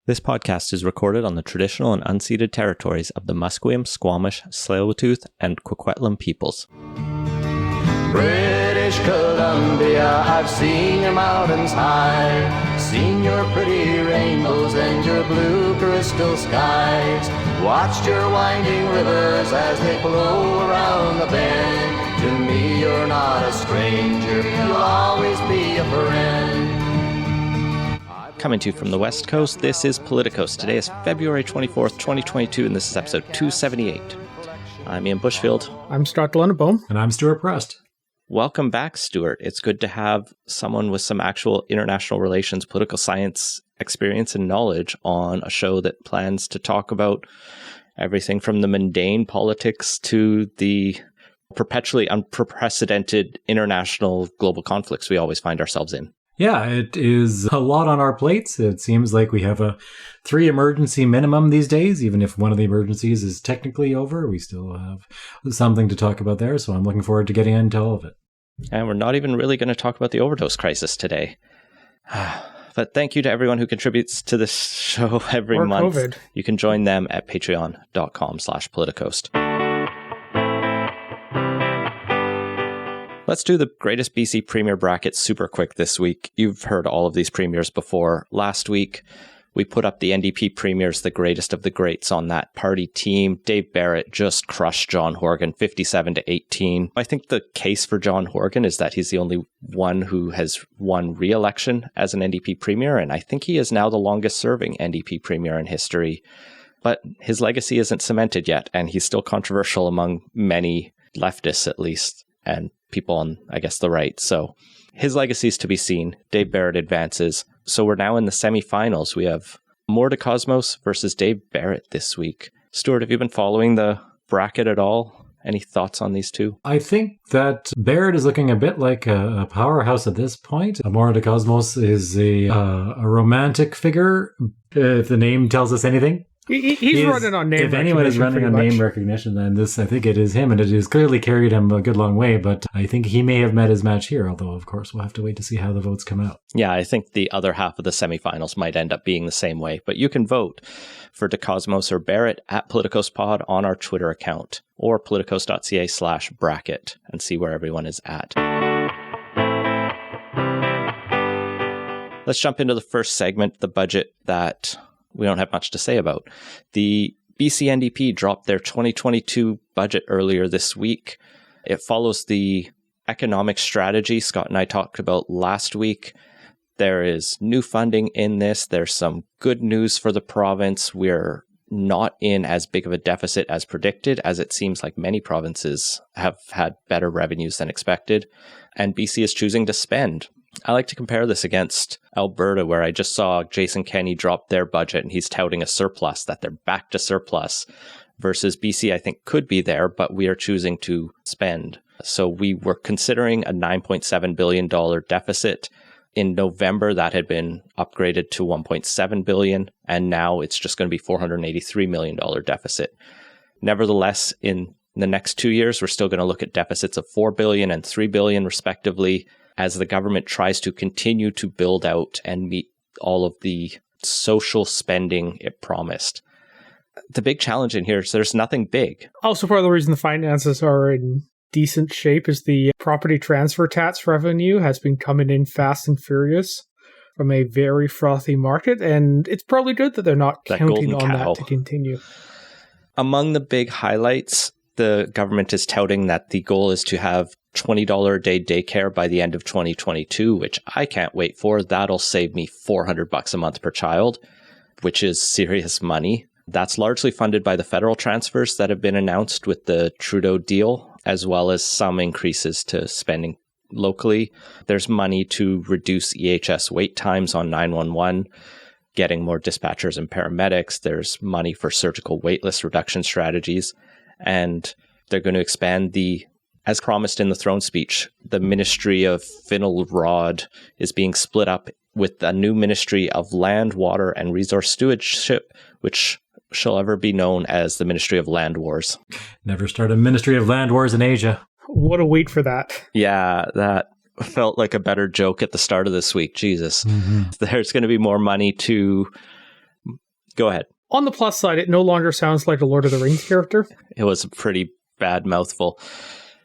This podcast is recorded on the traditional and unceded territories of the Musqueam, Squamish, Tsleil-Waututh, and Coquitlam peoples. British Columbia, I've seen your mountains high, seen your pretty rainbows and your blue crystal skies, watched your winding rivers as they flow around the bend. To me you're not a stranger, you'll always be a friend. Coming to you from the West Coast, this is Politicos. Today is February 24th, 2022, and this is episode 278. I'm Ian Bushfield. I'm Scott Lundebaum. And I'm Stuart Prest. Welcome back, Stuart. It's good to have someone with some actual international relations, political science experience and knowledge on a show that plans to talk about everything from the mundane politics to the perpetually unprecedented international global conflicts we always find ourselves in. Yeah, it is a lot on our plates. It seems like we have a 3 emergency minimum these days. Even if one of the emergencies is technically over, we still have something to talk about there. So I'm looking forward to getting into all of it. And we're not even really going to talk about the overdose crisis today. But thank you to everyone who contributes to this show every month. COVID. You can join them at patreon.com/politicos. Let's do the greatest BC Premier bracket super quick this week. You've heard all of these premiers before. Last week, we put up the NDP premiers, the greatest of the greats on that party team. Dave Barrett just crushed John Horgan 57-18. I think the case for John Horgan is that he's the only one who has won re-election as an NDP premier, and I think he is now the longest serving NDP premier in history. But his legacy isn't cemented yet, and he's still controversial among many leftists at least, and people on, I guess, the right. So his legacy is to be seen. Dave Barrett advances. So we're now in the semifinals. We have Mordecosmos versus Dave Barrett this week. Stuart, have you been following the bracket at all? Any thoughts on these two? I think that Barrett is looking a bit like a powerhouse at this point. Mordecosmos is a romantic figure, if the name tells us anything. He's running on name recognition. If anyone is running on name recognition, then this, I think it is him, and it has clearly carried him a good long way, but I think he may have met his match here, although, of course, we'll have to wait to see how the votes come out. Yeah, I think the other half of the semifinals might end up being the same way, but you can vote for DeCosmos or Barrett at PoliticosPod on our Twitter account, or politicos.ca/bracket, and see where everyone is at. Let's jump into the first segment, the budget that we don't have much to say about. The BC NDP dropped their 2022 budget earlier this week. It follows the economic strategy Scott and I talked about last week. There is new funding in this. There's some good news for the province. We're not in as big of a deficit as predicted, as it seems like many provinces have had better revenues than expected. And BC is choosing to spend. I like to compare this against Alberta, where I just saw Jason Kenney drop their budget and he's touting a surplus, that they're back to surplus, versus BC, I think, could be there, but we are choosing to spend. So we were considering a $9.7 billion deficit. In November, that had been upgraded to $1.7 billion, and now it's just going to be $483 million deficit. Nevertheless, in the next 2 years, we're still going to look at deficits of $4 billion and $3 billion, respectively, as the government tries to continue to build out and meet all of the social spending it promised. The big challenge in here is there's nothing big. Also, part of the reason the finances are in decent shape is the property transfer tax revenue has been coming in fast and furious from a very frothy market, and it's probably good that they're not counting on that to continue. Among the big highlights, the government is touting that the goal is to have $20 a day daycare by the end of 2022, which I can't wait for. That'll save me $400 a month per child, which is serious money. That's largely funded by the federal transfers that have been announced with the Trudeau deal, as well as some increases to spending locally. There's money to reduce EHS wait times on 911, getting more dispatchers and paramedics. There's money for surgical waitlist reduction strategies. And they're going to expand as promised in the throne speech, the Ministry of Finalrod is being split up with a new Ministry of Land, Water, and Resource Stewardship, which shall ever be known as the Ministry of Land Wars. Never start a Ministry of Land Wars in Asia. What a wait for that. Yeah, that felt like a better joke at the start of this week. Jesus. Mm-hmm. There's going to be more money to Go ahead. On the plus side, it no longer sounds like a Lord of the Rings character. It was a pretty bad mouthful.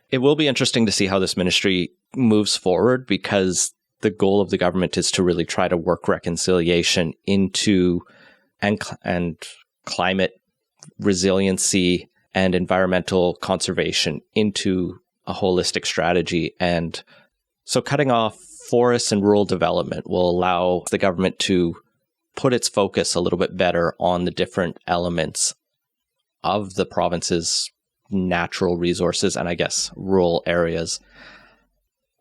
It will be interesting to see how this ministry moves forward, because the goal of the government is to really try to work reconciliation into and climate resiliency and environmental conservation into a holistic strategy. And so cutting off forests and rural development will allow the government to put its focus a little bit better on the different elements of the province's natural resources and, I guess, rural areas.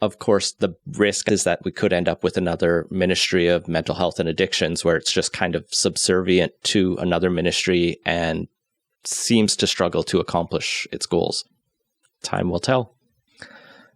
Of course, the risk is that we could end up with another Ministry of Mental Health and Addictions, where it's just kind of subservient to another ministry and seems to struggle to accomplish its goals. Time will tell.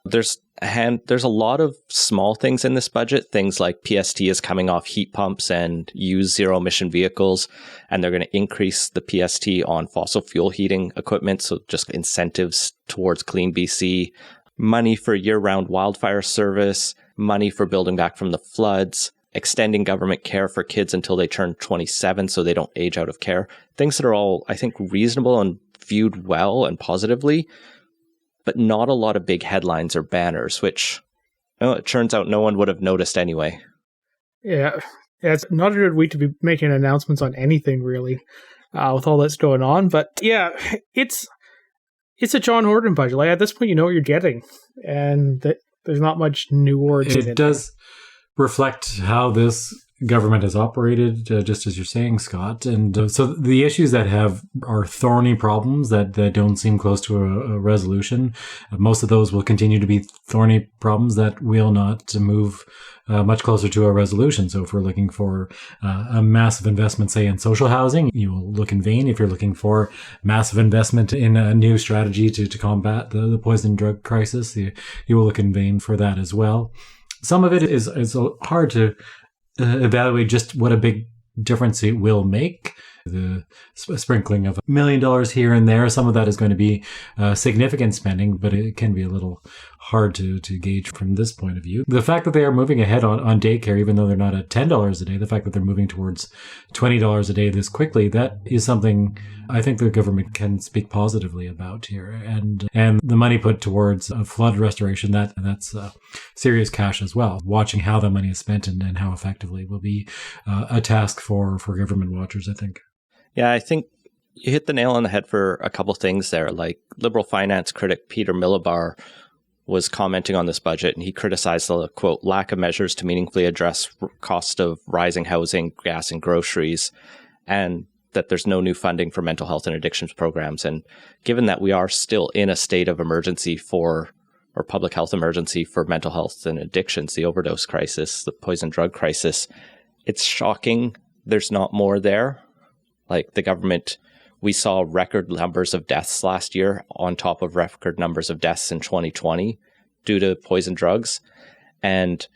There's a lot of small things in this budget, things like PST is coming off heat pumps and used zero-emission vehicles, and they're going to increase the PST on fossil fuel heating equipment, so just incentives towards Clean BC, money for year-round wildfire service, money for building back from the floods, extending government care for kids until they turn 27 so they don't age out of care. Things that are all, I think, reasonable and viewed well and positively, but not a lot of big headlines or banners, which it turns out no one would have noticed anyway. Yeah, it's not a good week to be making announcements on anything, really, with all that's going on. But yeah, it's a John Horton budget. Like, at this point, you know what you're getting, and there's not much new words in it. It does reflect how this government has operated, just as you're saying, Scott. And so the issues that are thorny problems that don't seem close to a resolution, most of those will continue to be thorny problems that will not move much closer to a resolution. So if we're looking for a massive investment, say, in social housing, you will look in vain. If you're looking for massive investment in a new strategy to combat the poison drug crisis, you will look in vain for that as well. Some of it is hard to evaluate just what a big difference it will make. The sprinkling of $1 million here and there, some of that is going to be significant spending, but it can be a little hard to gauge from this point of view. The fact that they are moving ahead on daycare, even though they're not at $10 a day, the fact that they're moving towards $20 a day this quickly, that is something I think the government can speak positively about here. And the money put towards flood restoration, that's serious cash as well. Watching how the money is spent and how effectively will be a task for government watchers, I think. Yeah, I think you hit the nail on the head for a couple things there. Like, Liberal finance critic Peter Millibar was commenting on this budget, and he criticized the, quote, lack of measures to meaningfully address cost of rising housing, gas, and groceries, and that there's no new funding for mental health and addictions programs. And given that we are still in a state of emergency or public health emergency for mental health and addictions, the overdose crisis, the poison drug crisis, it's shocking there's not more there. Like, the government, we saw record numbers of deaths last year on top of record numbers of deaths in 2020 due to poison drugs. And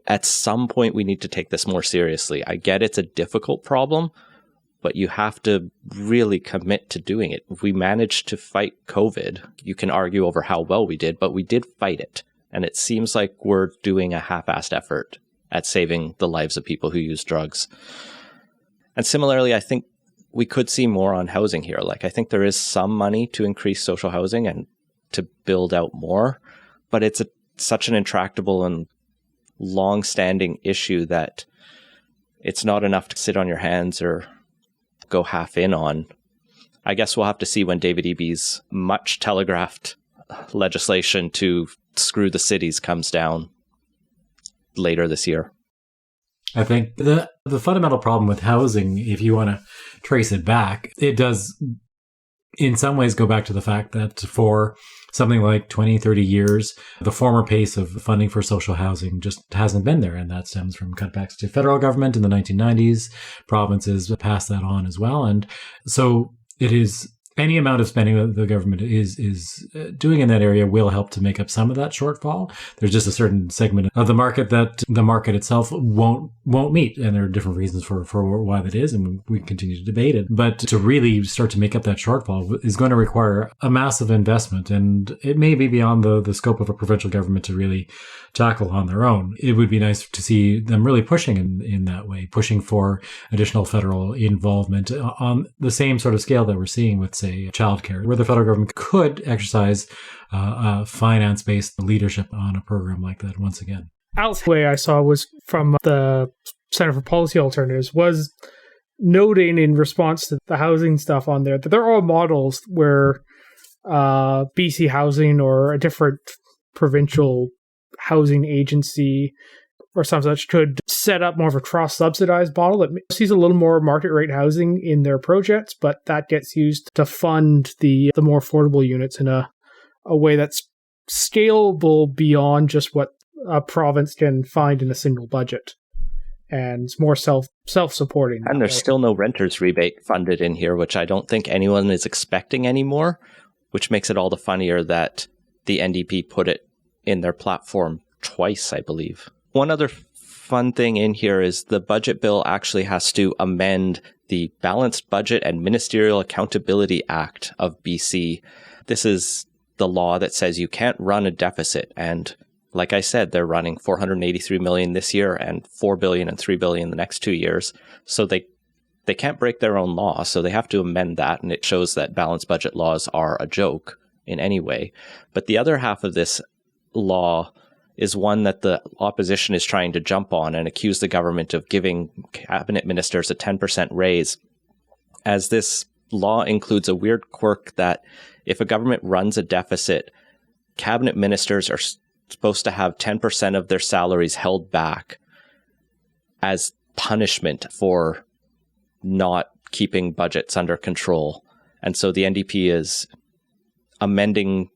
at some point, we need to take this more seriously. I get it's a difficult problem, but you have to really commit to doing it. If we managed to fight COVID, you can argue over how well we did, but we did fight it. And it seems like we're doing a half-assed effort at saving the lives of people who use drugs. And similarly, I think we could see more on housing here. Like, I think there is some money to increase social housing and to build out more, but it's such an intractable and long-standing issue that it's not enough to sit on your hands or go half in on. I guess we'll have to see when David Eby's much telegraphed legislation to screw the cities comes down later this year. I think the fundamental problem with housing, if you want to trace it back, it does in some ways go back to the fact that for something like 20, 30 years, the former pace of funding for social housing just hasn't been there. And that stems from cutbacks to federal government in the 1990s. Provinces passed that on as well. And so it is any amount of spending that the government is doing in that area will help to make up some of that shortfall. There's just a certain segment of the market that the market itself won't meet, and there are different reasons for why that is, and we continue to debate it. But to really start to make up that shortfall is going to require a massive investment, and it may be beyond the scope of a provincial government to really tackle on their own. It would be nice to see them really pushing in that way, pushing for additional federal involvement on the same sort of scale that we're seeing with, say, childcare, where the federal government could exercise finance-based leadership on a program like that once again. Al's way I saw was from the Center for Policy Alternatives, was noting in response to the housing stuff on there that there are models where BC Housing or a different provincial housing agency or some such could set up more of a cross-subsidized model that sees a little more market rate housing in their projects, but that gets used to fund the more affordable units in a way that's scalable beyond just what a province can find in a single budget, and it's more self-supporting. And there's still no renter's rebate funded in here, which I don't think anyone is expecting anymore, which makes it all the funnier that the NDP put it in their platform twice, I believe. One other fun thing in here is the budget bill actually has to amend the Balanced Budget and Ministerial Accountability Act of BC. This is the law that says you can't run a deficit. And like I said, they're running $483 million this year and $4 billion and $3 billion the next 2 years. So they can't break their own law. So they have to amend that. And it shows that balanced budget laws are a joke in any way. But the other half of this law is one that the opposition is trying to jump on and accuse the government of giving cabinet ministers a 10% raise, as this law includes a weird quirk that if a government runs a deficit, cabinet ministers are supposed to have 10% of their salaries held back as punishment for not keeping budgets under control. And so the NDP is amending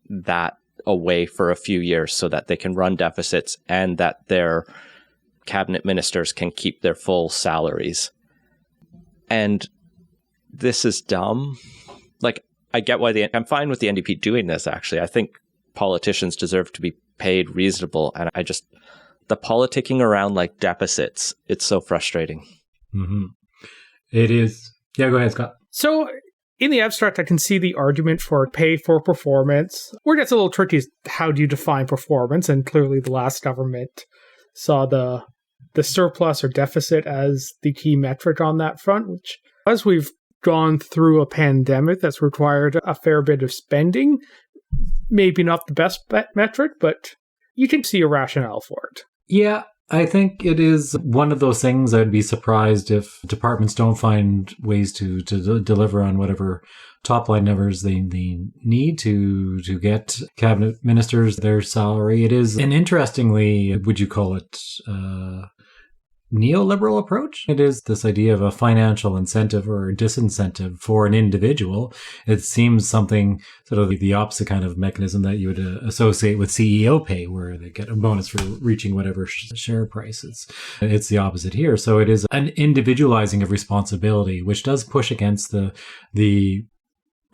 that away for a few years so that they can run deficits and that their cabinet ministers can keep their full salaries. And this is dumb. Like, I get why I'm fine with the NDP doing this, actually. I think politicians deserve to be paid reasonable. And the politicking around like deficits, it's so frustrating. Mm-hmm. It is. Yeah, go ahead, Scott. So, in the abstract, I can see the argument for pay for performance. Where it gets a little tricky is how do you define performance? And clearly the last government saw the surplus or deficit as the key metric on that front, which, as we've gone through a pandemic that's required a fair bit of spending, maybe not the best metric, but you can see a rationale for it. Yeah, I think it is one of those things. I'd be surprised if departments don't find ways to deliver on whatever top line numbers they need to get cabinet ministers their salary. It is an interestingly, would you call it, neoliberal approach? It is this idea of a financial incentive or disincentive for an individual. It seems something sort of the opposite kind of mechanism that you would associate with CEO pay, where they get a bonus for reaching whatever share prices. It's the opposite here. So it is an individualizing of responsibility, which does push against the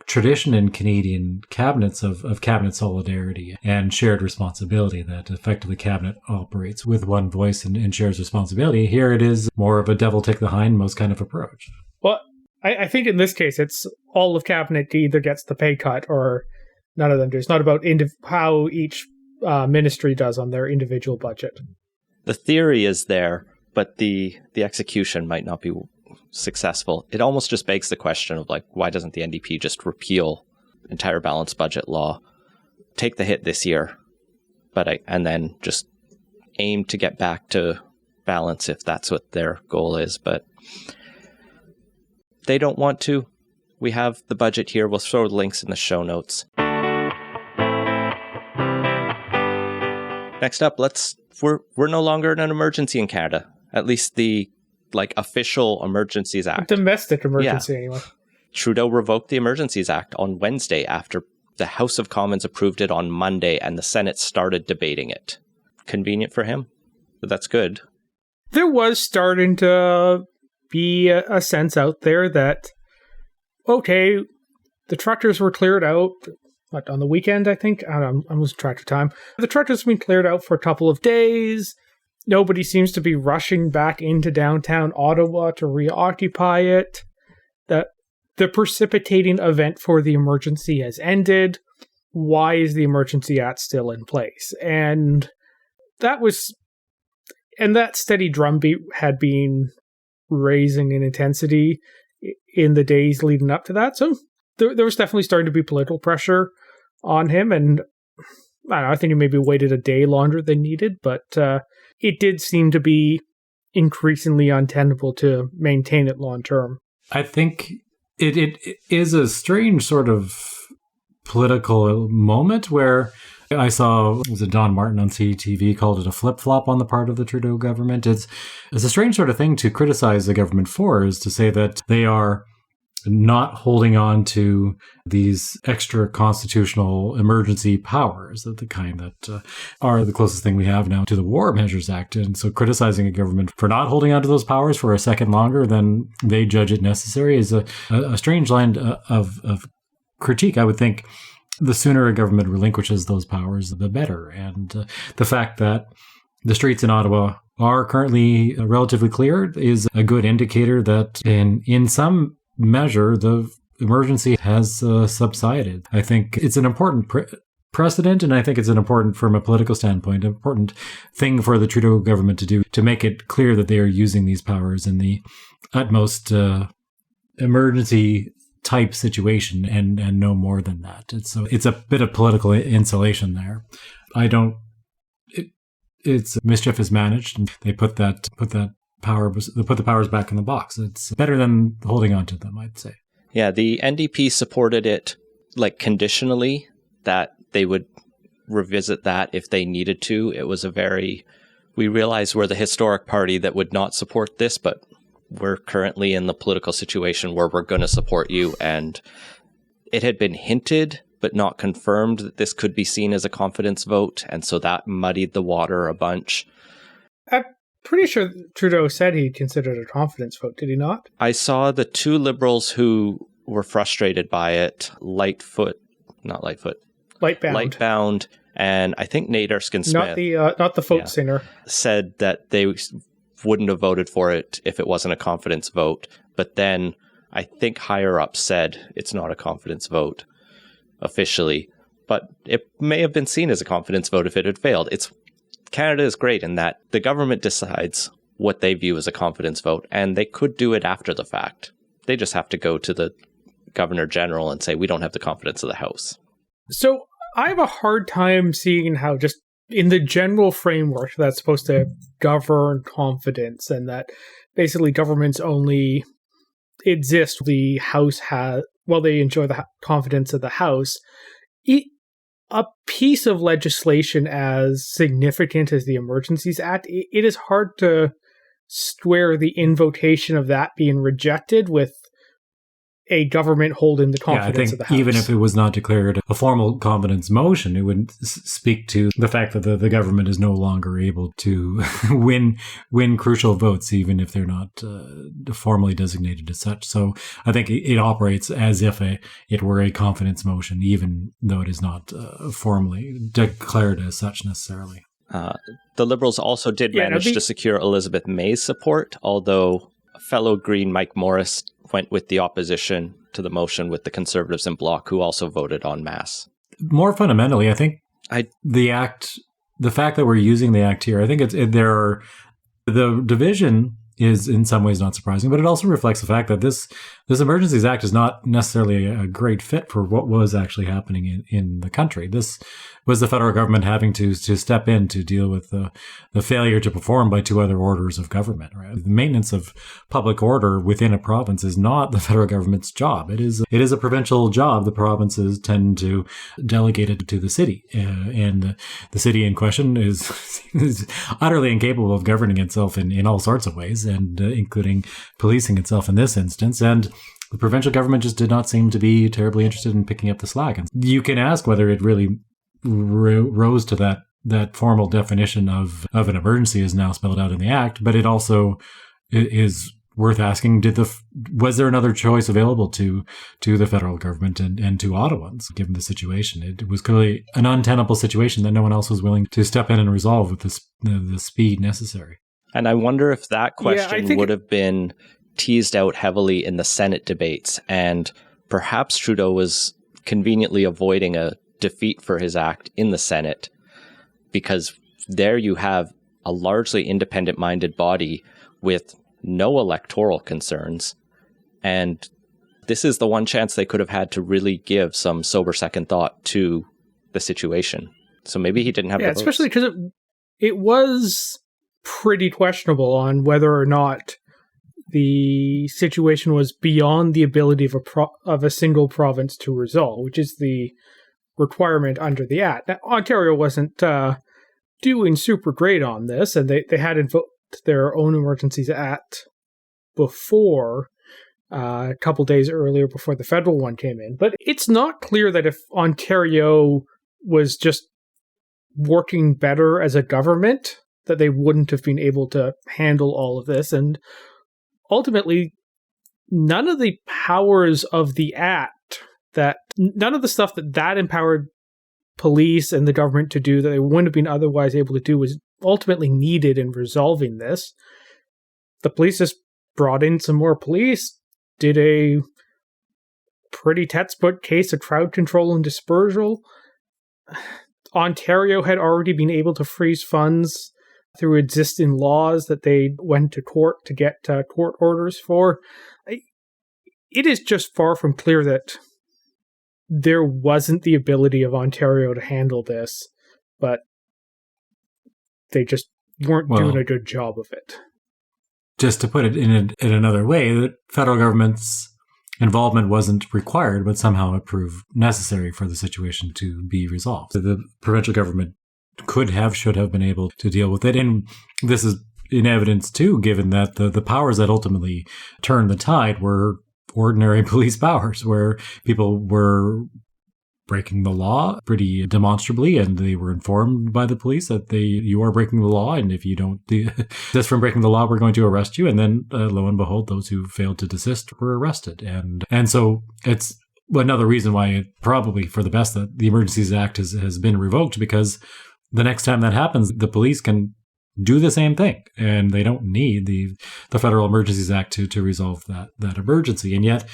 tradition in Canadian cabinets of cabinet solidarity and shared responsibility, that effectively cabinet operates with one voice and shares responsibility. Here it is more of a devil take the hindmost kind of approach. Well, I think in this case, it's all of cabinet either gets the pay cut or none of them do. It's not about how each ministry does on their individual budget. The theory is there, but the execution might not be successful. It almost just begs the question of, like, why doesn't the NDP just repeal entire balanced budget law, take the hit this year, and then just aim to get back to balance if that's what their goal is. But they don't want to. We have the budget here. We'll throw links in the show notes. Next up, we're no longer in an emergency in Canada. At least the official Emergencies Act. Domestic emergency, anyway. Trudeau revoked the Emergencies Act on Wednesday after the House of Commons approved it on Monday and the Senate started debating it. Convenient for him, but that's good. There was starting to be a sense out there that, okay, The tractors were cleared out on the weekend, I think. I don't know, I'm losing track of time. The tractors have been cleared out for a couple of days. Nobody seems to be rushing back into downtown Ottawa to reoccupy it. The precipitating event for the emergency has ended. Why is the Emergency Act still in place? And that steady drumbeat had been raising in intensity in the days leading up to that. So there was definitely starting to be political pressure on him. And I don't know, I think he maybe waited a day longer than needed, but it did seem to be increasingly untenable to maintain it long term. I think it is a strange sort of political moment where I saw, was it Don Martin on CTV called it a flip-flop on the part of the Trudeau government. It's a strange sort of thing to criticize the government for, is to say that they are not holding on to these extra constitutional emergency powers, the kind that are the closest thing we have now to the War Measures Act. And so criticizing a government for not holding on to those powers for a second longer than they judge it necessary is a strange line of critique. I would think the sooner a government relinquishes those powers, the better. And the fact that the streets in Ottawa are currently relatively clear is a good indicator that in some measure, the emergency has subsided. I think it's an important precedent, and I think it's an important, from a political standpoint, important thing for the Trudeau government to do, to make it clear that they are using these powers in the utmost emergency type situation and no more than that. It's a bit of political insulation there. It's mischief is managed, and they put the powers back in the box. It's better than holding on to them, I'd say. Yeah, the NDP supported it conditionally, that they would revisit that if they needed to. It was we realize we're the historic party that would not support this, but we're currently in the political situation where we're going to support you. And it had been hinted, but not confirmed, that this could be seen as a confidence vote. And so that muddied the water a bunch. I'm pretty sure Trudeau said he considered it a confidence vote, did he not? I saw the two Liberals who were frustrated by it, Lightbound, and I think Nate Erskine-Smith, not the folk singer, said that they wouldn't have voted for it if it wasn't a confidence vote. But then I think higher up said it's not a confidence vote officially, but it may have been seen as a confidence vote if it had failed. Canada is great in that the government decides what they view as a confidence vote, and they could do it after the fact. They just have to go to the Governor General and say, we don't have the confidence of the House. So I have a hard time seeing how, just in the general framework that's supposed to govern confidence, and that basically governments only exist, the House they enjoy the confidence of the House. A piece of legislation as significant as the Emergencies Act, it is hard to square the invocation of that being rejected with a government holding the confidence of the House. Even if it was not declared a formal confidence motion, it would speak to the fact that the government is no longer able to win crucial votes, even if they're not formally designated as such. So I think it operates as if it were a confidence motion, even though it is not formally declared as such necessarily. The Liberals also did manage to secure Elizabeth May's support, although fellow Green Mike Morris went with the opposition to the motion with the Conservatives in bloc, who also voted en masse. More fundamentally, I think the fact that we're using the Act here, I think the division is in some ways not surprising, but it also reflects the fact that this Emergencies Act is not necessarily a great fit for what was actually happening in the country. This was the federal government having to step in to deal with the failure to perform by two other orders of government. Right? The maintenance of public order within a province is not the federal government's job. It is a provincial job. The provinces tend to delegate it to the city, and the city in question is utterly incapable of governing itself in all sorts of ways, and including policing itself in this instance. And the provincial government just did not seem to be terribly interested in picking up the slack. And you can ask whether it really rose to that formal definition of an emergency is now spelled out in the Act, but it also is worth asking, was there another choice available to the federal government and to Ottawans, given the situation? It was clearly an untenable situation that no one else was willing to step in and resolve with the speed necessary. And I wonder if that question would have been teased out heavily in the Senate debates, and perhaps Trudeau was conveniently avoiding a defeat for his act in the Senate, because there you have a largely independent-minded body with no electoral concerns, and this is the one chance they could have had to really give some sober second thought to the situation. So maybe he didn't have the votes. Especially because it was pretty questionable on whether or not the situation was beyond the ability of a single province to resolve, which is the requirement under the Act. Now, Ontario wasn't doing super great on this, and they had invoked their own Emergencies Act before, a couple days earlier before the federal one came in. But it's not clear that if Ontario was just working better as a government, that they wouldn't have been able to handle all of this. And ultimately, none of the powers of the Act, none of the stuff that empowered police and the government to do that they wouldn't have been otherwise able to do was ultimately needed in resolving this. The police just brought in some more police, did a pretty textbook case of crowd control and dispersal. Ontario had already been able to freeze funds through existing laws that they went to court to get court orders for. It is just far from clear that there wasn't the ability of Ontario to handle this, but they just weren't doing a good job of it. Just to put it in another way, the federal government's involvement wasn't required, but somehow it proved necessary for the situation to be resolved. The provincial government should have been able to deal with it. And this is in evidence, too, given that the powers that ultimately turned the tide were ordinary police powers, where people were breaking the law pretty demonstrably, and they were informed by the police that you are breaking the law, and if you don't desist from breaking the law, we're going to arrest you. And then, lo and behold, those who failed to desist were arrested. And so it's another reason why it probably for the best that the Emergencies Act has been revoked, because the next time that happens, the police can do the same thing, and they don't need the Federal Emergencies Act to resolve that emergency. And yet,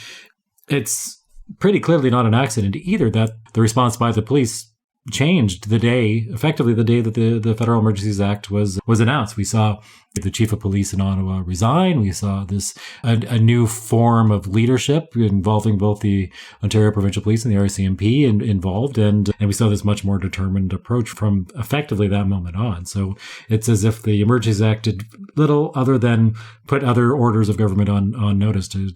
it's pretty clearly not an accident either that the response by the police changed effectively the day that the Federal Emergencies Act was announced. We saw the chief of police in Ottawa resign. We saw a new form of leadership involving both the Ontario Provincial Police and the RCMP involved, and we saw this much more determined approach from effectively that moment on. So it's as if the Emergencies Act did little other than put other orders of government on notice to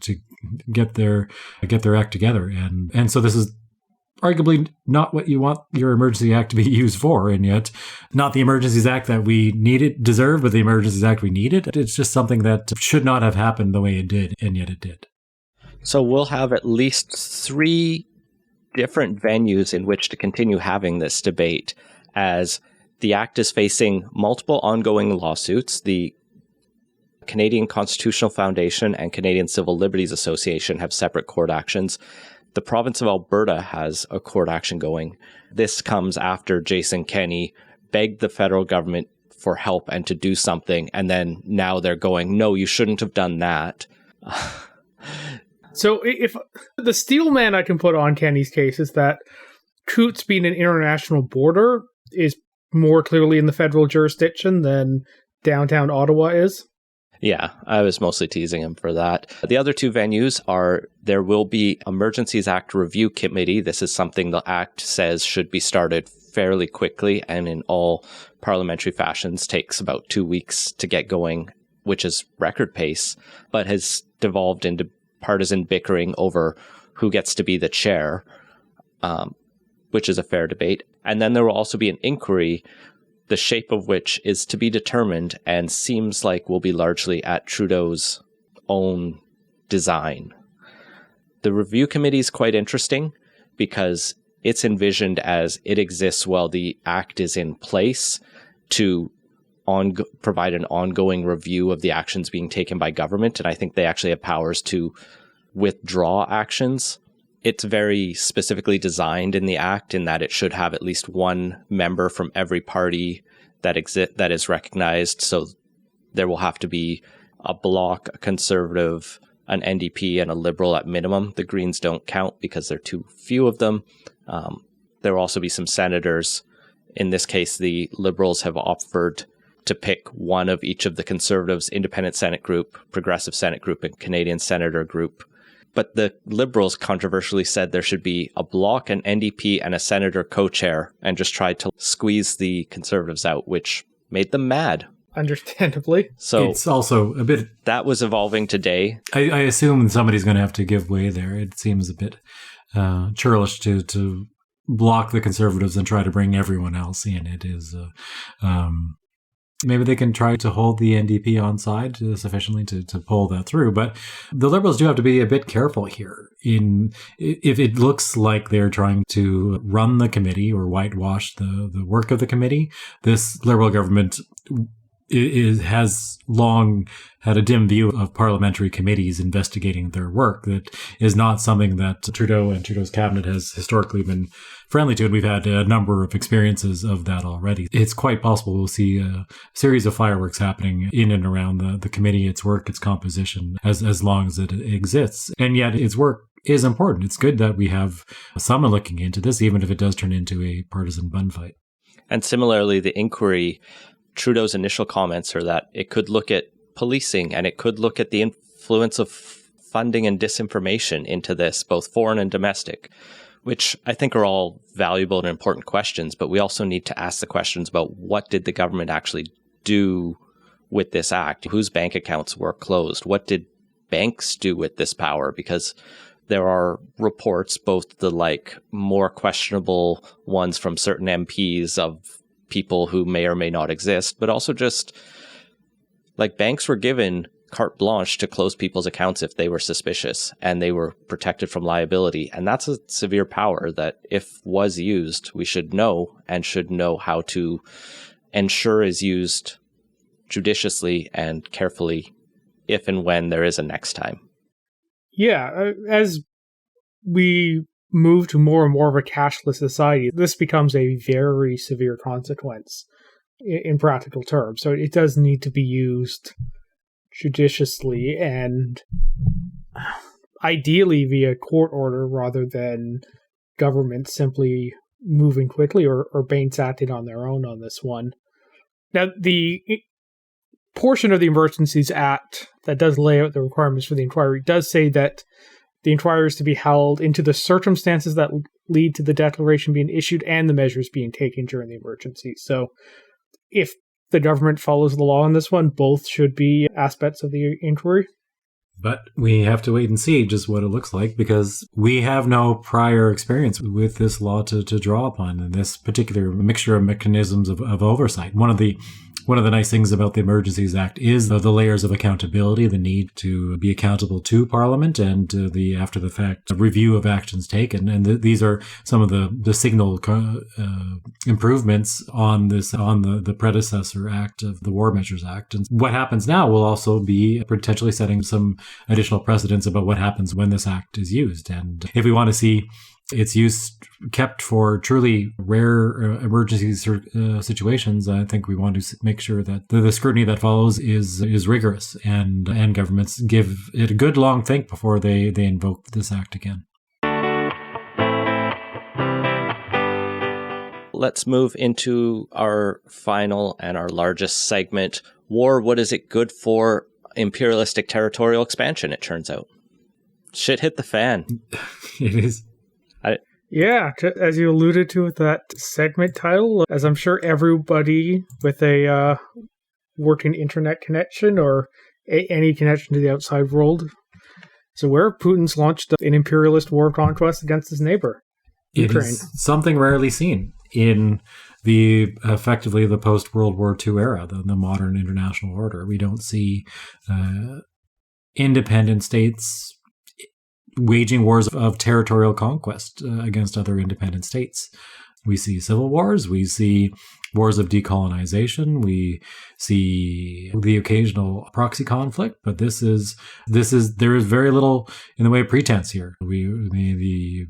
get their act together, and so this is arguably not what you want your Emergency Act to be used for, and yet not the Emergencies Act that we deserve, but the Emergencies Act we needed. It's just something that should not have happened the way it did, and yet it did. So we'll have at least 3 different venues in which to continue having this debate, as the Act is facing multiple ongoing lawsuits. The Canadian Constitutional Foundation and Canadian Civil Liberties Association have separate court actions. The province of Alberta has a court action going. This comes after Jason Kenney begged the federal government for help and to do something, and then now they're going, no, you shouldn't have done that. So if the steel man I can put on Kenney's case is that Coutts being an international border is more clearly in the federal jurisdiction than downtown Ottawa is. Yeah, I was mostly teasing him for that. The other 2 venues are, there will be Emergencies Act Review Committee. This is something the Act says should be started fairly quickly, and in all parliamentary fashions takes about 2 weeks to get going, which is record pace, but has devolved into partisan bickering over who gets to be the chair, which is a fair debate. And then there will also be an inquiry, the shape of which is to be determined and seems like will be largely at Trudeau's own design. The review committee is quite interesting because it's envisioned as it exists while the Act is in place to provide an ongoing review of the actions being taken by government. And I think they actually have powers to withdraw actions. It's very specifically designed in the act in that it should have at least one member from every party that is recognized. So there will have to be a Bloc, a Conservative, an NDP, and a Liberal at minimum. The Greens don't count because there are too few of them. There will also be some senators. In this case, the Liberals have offered to pick one of each of the Conservatives' Independent Senate Group, Progressive Senate Group, and Canadian Senator Group. But the Liberals controversially said there should be a Bloc, an NDP, and a Senator co-chair, and just tried to squeeze the Conservatives out, which made them mad. Understandably. So it's also a bit... That was evolving today. I assume somebody's going to have to give way there. It seems a bit churlish to block the Conservatives and try to bring everyone else in. It is... maybe they can try to hold the NDP on side sufficiently to pull that through. But the Liberals do have to be a bit careful here. If it looks like they're trying to run the committee or whitewash the work of the committee, this Liberal government has long had a dim view of parliamentary committees investigating their work. That is not something that Trudeau and Trudeau's cabinet has historically been friendly to, and we've had a number of experiences of that already. It's quite possible we'll see a series of fireworks happening in and around the committee, its work, its composition, as long as it exists. And yet its work is important. It's good that we have someone looking into this, even if it does turn into a partisan bun fight. And similarly, the inquiry, Trudeau's initial comments are that it could look at policing and it could look at the influence of funding and disinformation into this, both foreign and domestic, which I think are all valuable and important questions. But we also need to ask the questions about what did the government actually do with this act? Whose bank accounts were closed? What did banks do with this power? Because there are reports, both the more questionable ones from certain MPs of people who may or may not exist, but also just banks were given carte blanche to close people's accounts if they were suspicious, and they were protected from liability. And that's a severe power that, if was used, we should know, and should know how to ensure is used judiciously and carefully if and when there is a next time. Yeah, as we move to more and more of a cashless society, this becomes a very severe consequence in practical terms. So it does need to be used judiciously and ideally via court order rather than government simply moving quickly or banks acting on their own on this one. Now, the portion of the Emergencies Act that does lay out the requirements for the inquiry does say that the inquiry is to be held into the circumstances that lead to the declaration being issued and the measures being taken during the emergency. So if the government follows the law on this one, both should be aspects of the inquiry. But we have to wait and see just what it looks like, because we have no prior experience with this law to draw upon, and this particular mixture of mechanisms of oversight. One of the nice things about the Emergencies Act is the layers of accountability, the need to be accountable to Parliament, and the after the fact review of actions taken. And these are some of the signal improvements on the predecessor act of the War Measures Act. And what happens now will also be potentially setting some additional precedents about what happens when this act is used. And if we want to see its use kept for truly rare emergency situations, I think we want to make sure that the scrutiny that follows is rigorous, and governments give it a good long think before they invoke this act again. Let's move into our final and our largest segment. War, what is it good for? Imperialistic territorial expansion, it turns out. Shit hit the fan. It is. Yeah, as you alluded to with that segment title, as I'm sure everybody with a working internet connection or any connection to the outside world is aware, Putin's launched an imperialist war of conquest against his neighbor, Ukraine. It is something rarely seen in effectively the post-World War II era, the modern international order. We don't see independent states waging wars of territorial conquest against other independent states. We see civil wars. We see wars of decolonization. We see the occasional proxy conflict, but there is very little in the way of pretense here. The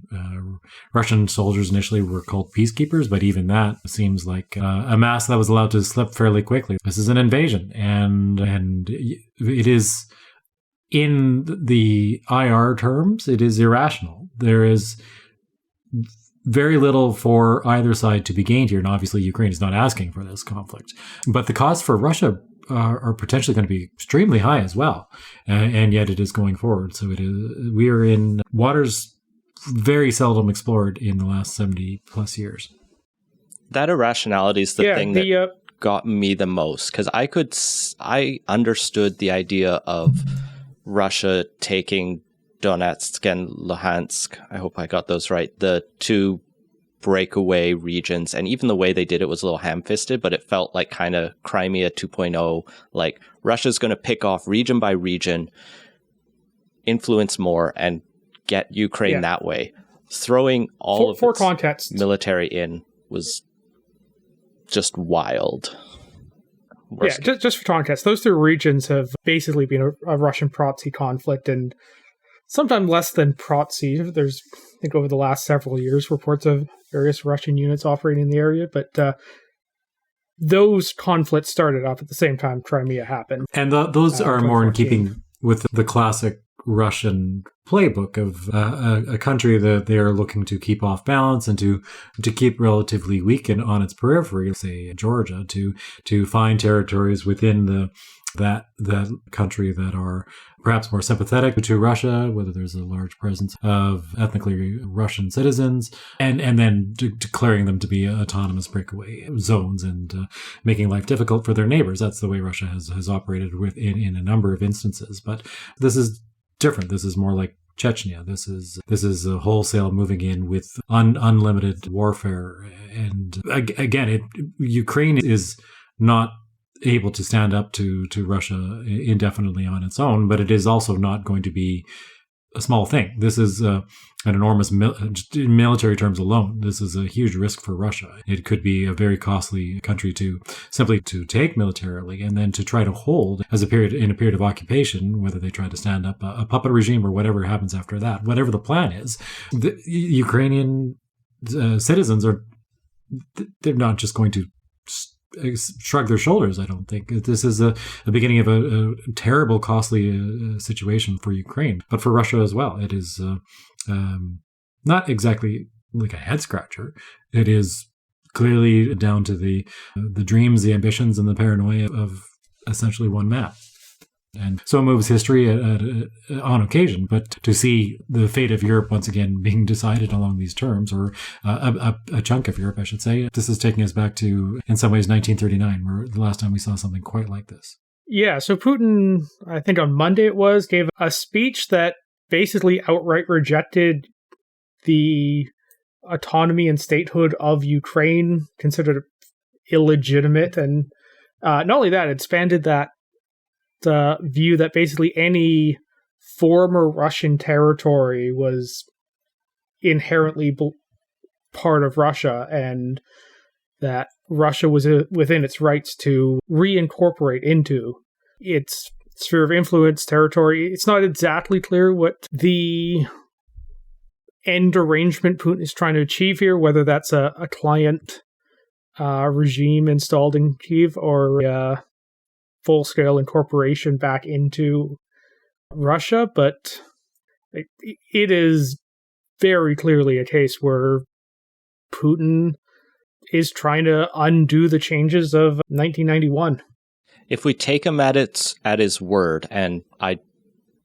Russian soldiers initially were called peacekeepers, but even that seems like a mask that was allowed to slip fairly quickly. This is an invasion, and it is, in the IR terms, it is irrational. There is very little for either side to be gained here. And obviously, Ukraine is not asking for this conflict. But the costs for Russia are potentially going to be extremely high as well. And yet it is going forward. So we are in waters very seldom explored in the last 70 plus years. That irrationality is the thing that got me the most, because I understood the idea of Russia taking Donetsk and Luhansk, I hope I got those right, the two breakaway regions, and even the way they did it was a little ham-fisted, but it felt like kind of Crimea 2.0, like Russia's going to pick off region by region, influence more, and get Ukraine that way. Throwing all of its context military in was just wild. Just for context, those two regions have basically been a Russian proxy conflict, and sometimes less than proxy. There's, I think, over the last several years, reports of various Russian units operating in the area, but those conflicts started off at the same time Crimea happened. And those are more in keeping with the classic Russian playbook of a country that they are looking to keep off balance and to keep relatively weak and on its periphery, say Georgia, to find territories within that country that are perhaps more sympathetic to Russia, whether there's a large presence of ethnically Russian citizens, and then declaring them to be autonomous breakaway zones and making life difficult for their neighbors. That's the way Russia has operated in a number of instances. But this is different. This is more like Chechnya. This is a wholesale moving in with unlimited warfare. And again, Ukraine is not able to stand up to Russia indefinitely on its own, but it is also not going to be a small thing. This is an enormous, in military terms alone, this is a huge risk for Russia. It could be a very costly country to simply to take militarily and then to try to hold in a period of occupation, whether they try to stand up a puppet regime or whatever happens after that, whatever the plan is. The Ukrainian citizens they're not just going to shrug their shoulders, I don't think. This is the beginning of a terrible, costly situation for Ukraine, but for Russia as well. It is not exactly like a head scratcher. It is clearly down to the dreams, the ambitions, and the paranoia of essentially one man. And so moves history on occasion, but to see the fate of Europe once again being decided along these terms, or a chunk of Europe, I should say, this is taking us back to, in some ways, 1939, where the last time we saw something quite like this. Yeah, so Putin, I think on Monday gave a speech that basically outright rejected the autonomy and statehood of Ukraine, considered it illegitimate, and not only that, it expanded that view that basically any former Russian territory was inherently part of Russia, and that Russia was within its rights to reincorporate into its sphere of influence territory. It's not exactly clear what the end arrangement Putin is trying to achieve here, whether that's a client regime installed in Kyiv or full-scale incorporation back into Russia, but it is very clearly a case where Putin is trying to undo the changes of 1991. If we take him at his word, and I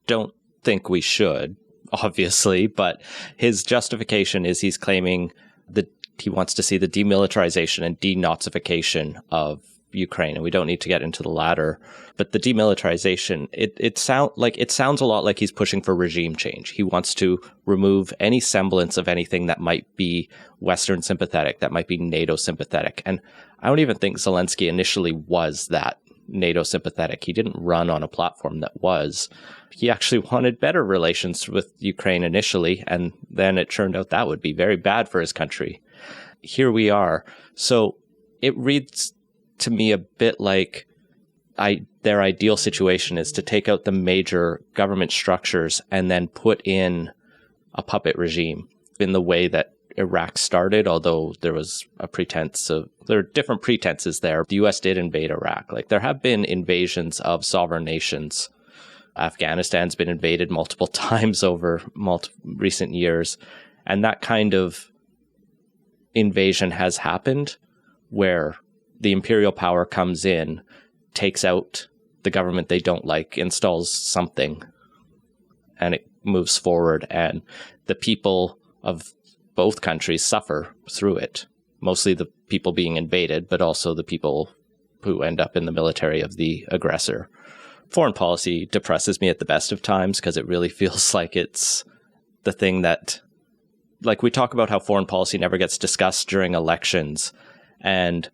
don't think we should, obviously, but his justification is he's claiming that he wants to see the demilitarization and denazification of Ukraine, and we don't need to get into the latter. But the demilitarization, it sounds a lot like he's pushing for regime change. He wants to remove any semblance of anything that might be Western sympathetic, that might be NATO sympathetic. And I don't even think Zelensky initially was that NATO sympathetic. He didn't run on a platform that was. He actually wanted better relations with Ukraine initially, and then it turned out that would be very bad for his country. Here we are. So it reads to me a bit like their ideal situation is to take out the major government structures and then put in a puppet regime in the way that Iraq started, although there was a pretense of, there are different pretenses there. The US did invade Iraq. Like, there have been invasions of sovereign nations. Afghanistan's been invaded multiple times over recent years. And that kind of invasion has happened where the imperial power comes in, takes out the government they don't like, installs something, and it moves forward. And the people of both countries suffer through it. Mostly the people being invaded, but also the people who end up in the military of the aggressor. Foreign policy depresses me at the best of times because it really feels like it's the thing that, like, we talk about how foreign policy never gets discussed during elections, and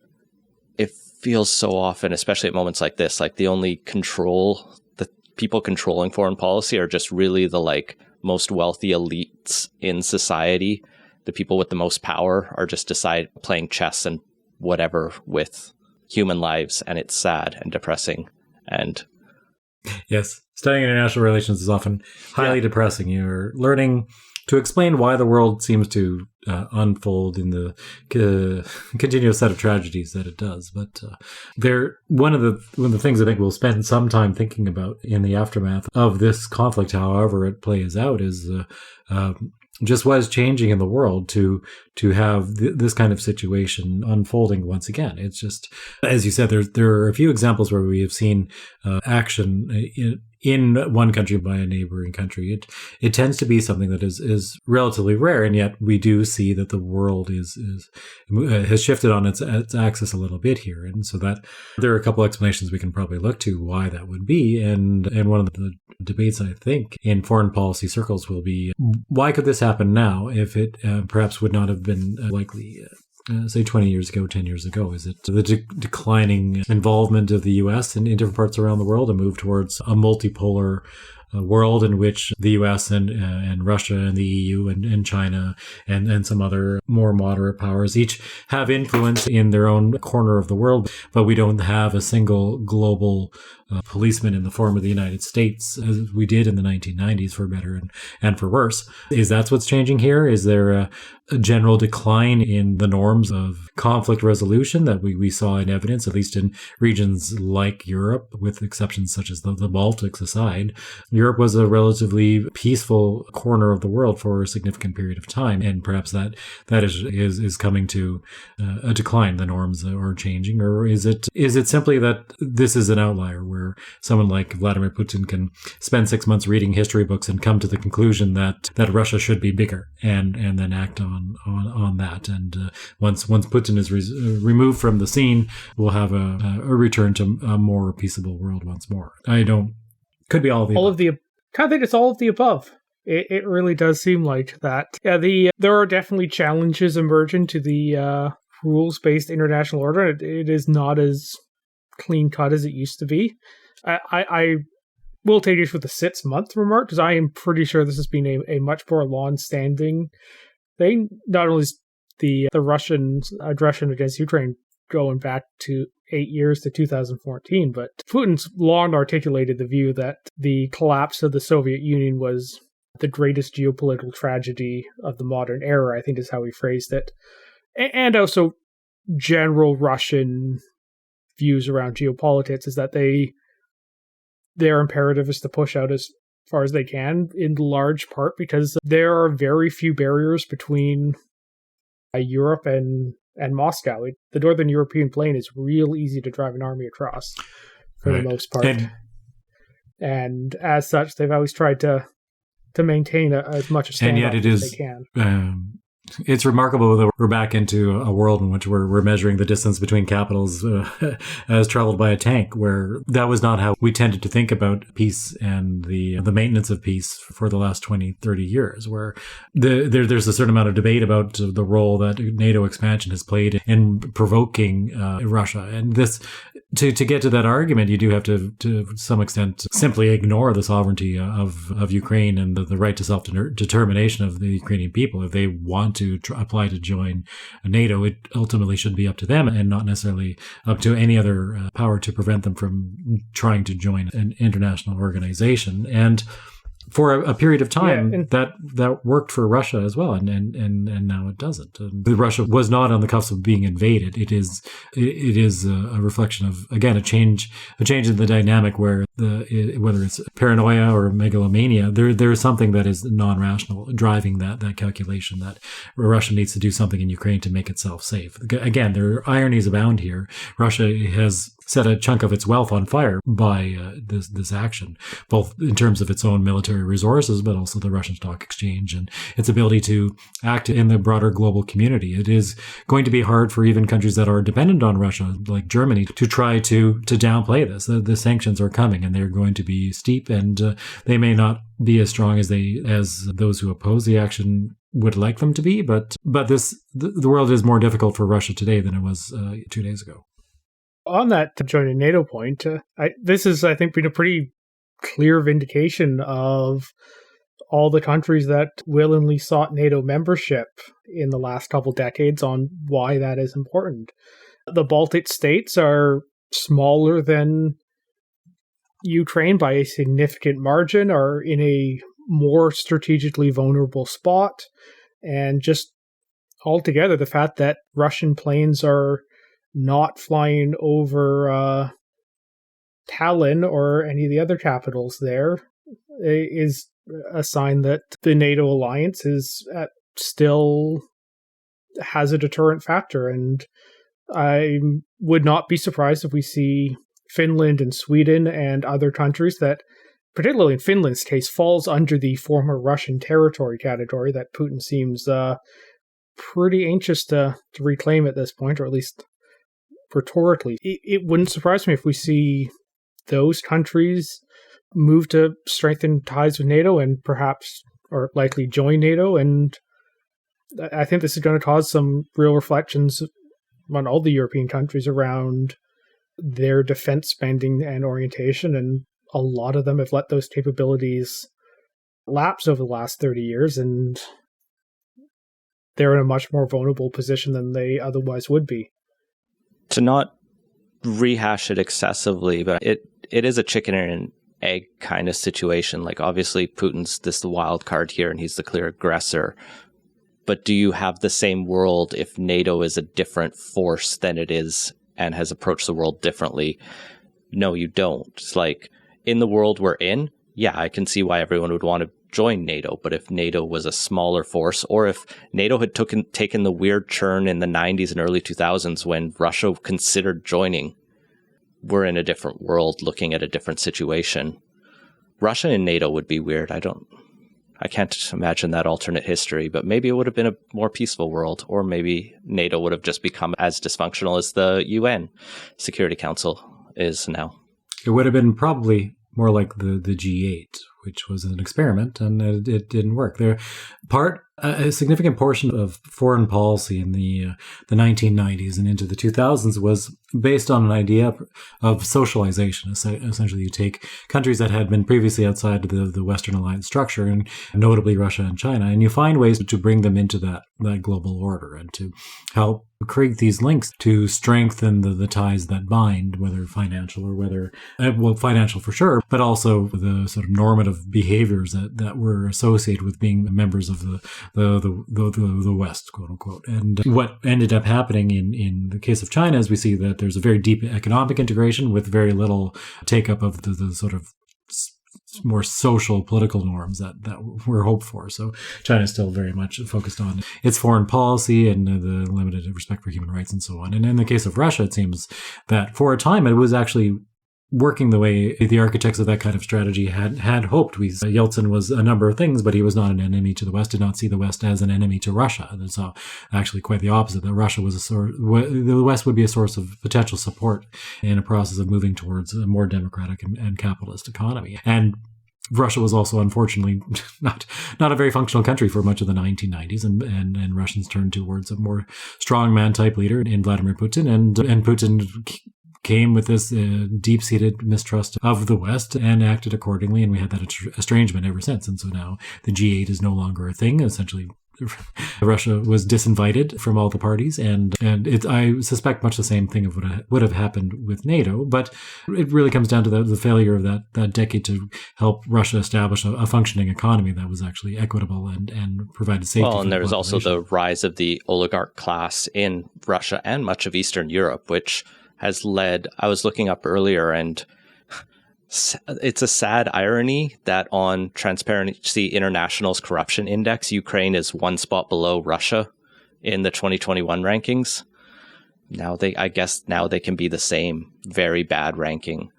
it feels so often, especially at moments like this, like the only the people controlling foreign policy are just really the like most wealthy elites in society. The people with the most power are just playing chess and whatever with human lives, and it's sad and depressing. And yes, studying international relations is often highly depressing. You're learning to explain why the world seems to unfold in the continuous set of tragedies that it does. But one of the things I think we'll spend some time thinking about in the aftermath of this conflict, however it plays out, is just what is changing in the world to have this kind of situation unfolding once again. It's just, as you said, there are a few examples where we have seen action in one country by a neighboring country. It tends to be something that is relatively rare, and yet we do see that the world has shifted on its axis a little bit here, and so that there are a couple explanations we can probably look to why that would be. And one of the debates I think in foreign policy circles will be, why could this happen now if it perhaps would not have been likely say 20 years ago, 10 years ago? Is it the declining involvement of the US in different parts around the world, a move towards a multipolar world in which the US and Russia and the EU and China and some other more moderate powers each have influence in their own corner of the world, but we don't have a single global policeman in the form of the United States as we did in the 1990s, for better and for worse. Is that what's changing here? Is there a general decline in the norms of conflict resolution that we saw in evidence, at least in regions like Europe, with exceptions such as the Baltics aside? Europe was a relatively peaceful corner of the world for a significant period of time, and perhaps that is coming to a decline. The norms are changing, or is it simply that this is an outlier where someone like Vladimir Putin can spend 6 months reading history books and come to the conclusion that Russia should be bigger, and then act on that. And once Putin is removed from the scene, we'll have a return to a more peaceable world once more. Could be all of the above. I think it's all of the above. It really does seem like that. Yeah, there are definitely challenges emerging to the rules-based international order. It is not as clean cut as it used to be. I will take issue with the 6 month remark, because I am pretty sure this has been a much more long-standing thing. Not only is the Russian aggression against Ukraine going back to 8 years to 2014, but Putin's long articulated the view that the collapse of the Soviet Union was the greatest geopolitical tragedy of the modern era, I think is how he phrased it. And also general Russian views around geopolitics is that their imperative is to push out as far as they can, in large part because there are very few barriers between Europe and Moscow. The Northern European plain is real easy to drive an army across for the most part. And as such, they've always tried to maintain as much a standoff as they can. It's remarkable that we're back into a world in which we're measuring the distance between capitals as traveled by a tank, where that was not how we tended to think about peace and the maintenance of peace for the last 20, 30 years, where there's a certain amount of debate about the role that NATO expansion has played in provoking Russia. And this, to get to that argument, you do have to some extent simply ignore the sovereignty of Ukraine and the right to self-determination of the Ukrainian people. If they want to apply to join NATO, it ultimately should be up to them and not necessarily up to any other power to prevent them from trying to join an international organization. And for a period of time, that worked for Russia as well, and now it doesn't. Russia was not on the cusp of being invaded. It is a reflection of, again, a change in the dynamic where whether it's paranoia or megalomania, there is something that is non-rational driving that calculation that Russia needs to do something in Ukraine to make itself safe. Again, there are ironies abound here. Russia has set a chunk of its wealth on fire by this action, both in terms of its own military resources, but also the Russian stock exchange and its ability to act in the broader global community. It is going to be hard for even countries that are dependent on Russia, like Germany, to try to downplay this. The sanctions are coming, and they're going to be steep, and they may not be as strong as those who oppose the action would like them to be. But the world is more difficult for Russia today than it was 2 days ago. On that joining NATO point, this has, I think, been a pretty clear vindication of all the countries that willingly sought NATO membership in the last couple decades on why that is important. The Baltic states are smaller than Ukraine by a significant margin, are in a more strategically vulnerable spot, and just altogether the fact that Russian planes are not flying over Tallinn or any of the other capitals there is a sign that the NATO alliance is still has a deterrent factor. And I would not be surprised if we see Finland and Sweden and other countries that, particularly in Finland's case, falls under the former Russian territory category that Putin seems pretty anxious to reclaim at this point, or at least rhetorically. It wouldn't surprise me if we see those countries move to strengthen ties with NATO and perhaps, or likely, join NATO. And I think this is going to cause some real reflections on all the European countries around their defense spending and orientation. And a lot of them have let those capabilities lapse over the last 30 years, and they're in a much more vulnerable position than they otherwise would be. To not rehash it excessively, but it is a chicken and egg kind of situation. Like, obviously Putin's the wild card here and he's the clear aggressor. But do you have the same world if NATO is a different force than it is and has approached the world differently? No, you don't. It's like, in the world we're in, yeah, I can see why everyone would want to join NATO. But if NATO was a smaller force, or if NATO had taken the weird churn in the 90s and early 2000s when Russia considered joining, we're in a different world looking at a different situation. Russia and NATO would be weird. I can't imagine that alternate history, but maybe it would have been a more peaceful world, or maybe NATO would have just become as dysfunctional as the UN Security Council is now. It would have been probably more like the G8, which was an experiment, and it didn't work. A significant portion of foreign policy in the 1990s and into the 2000s was based on an idea of socialization. Essentially, you take countries that had been previously outside the Western alliance structure, and notably Russia and China, and you find ways to bring them into that global order and to help create these links to strengthen the ties that bind, whether financial or whether, financial for sure, but also the sort of normative behaviors that were associated with being members of the West, quote unquote. And what ended up happening in the case of China is we see that there's a very deep economic integration with very little take up of the sort of more social political norms that were hoped for. So China is still very much focused on its foreign policy and the limited respect for human rights and so on. And in the case of Russia, it seems that for a time it was actually working the way the architects of that kind of strategy had hoped. Yeltsin was a number of things, but he was not an enemy to the West, did not see the West as an enemy to Russia. And so actually quite the opposite, that Russia was the West would be a source of potential support in a process of moving towards a more democratic and capitalist economy. And Russia was also, unfortunately, not a very functional country for much of the 1990s, and Russians turned towards a more strongman type leader in Vladimir Putin, and Putin came with this deep-seated mistrust of the West and acted accordingly, and we had that estrangement ever since. And so now the G8 is no longer a thing. Essentially, Russia was disinvited from all the parties, and I suspect much the same thing would have happened with NATO. But it really comes down to the failure of that decade to help Russia establish a functioning economy that was actually equitable and provided safety. Well, and there was also the rise of the oligarch class in Russia and much of Eastern Europe, which has led, I was looking up earlier, and it's a sad irony that on Transparency International's corruption index, Ukraine is one spot below Russia in the 2021 rankings. I guess now they can be the same very bad ranking.